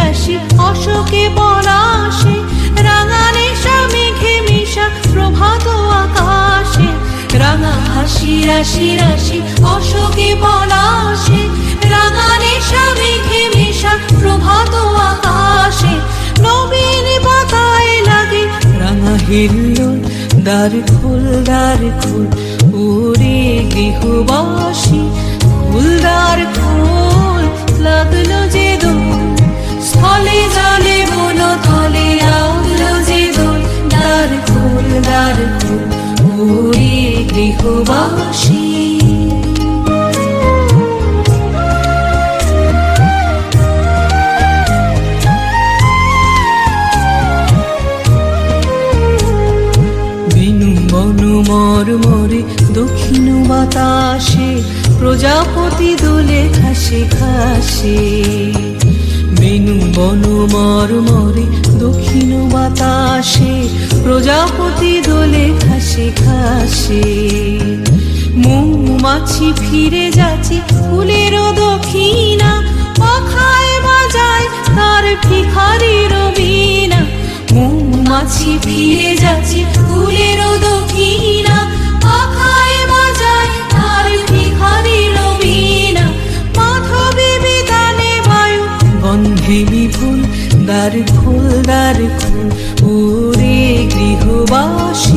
রাশি অশোকে পলাশে, রাঙা নেশা মেঘে মেশা প্রভাত আকাশে। রাঙা হাসি রাশি রাশি অশোকে পলাশে, রাঙা নেশা মেঘে মেশা প্রভাত আকাশে। নবীন পাতায় লাগে রাঙা হিল্লোল, দ্বার খোল ওরে গৃহবাসী। ফুলদার খোল লাগলো যে দোল, স্থলে জলে বন তলে লাগলো যে দোল। দ্বার খোল ওরে গৃহবাসী। মরমরে দক্ষিণ বাতাসে, প্রজাপতি দোলে ঘাসে ঘাসে। বেনু বন মরমরে দক্ষিণ বাতাসে, প্রজাপতি দোলে ঘাসে ঘাসে। মৌমাছি ফিরে যাচ্ছে ফুলের দক্ষিণা, পাখায় বাজায় তার ভিখারির বীণা। মৌমাছি ফিরে যাচ্ছে ফুলের দক্ষিণা, পাখায় বাজায় তার ভিখারির বীণা। মাধবী বিতানে বায়ু গন্ধে বিপুল, দ্বার খোল ওরে গৃহবাসী।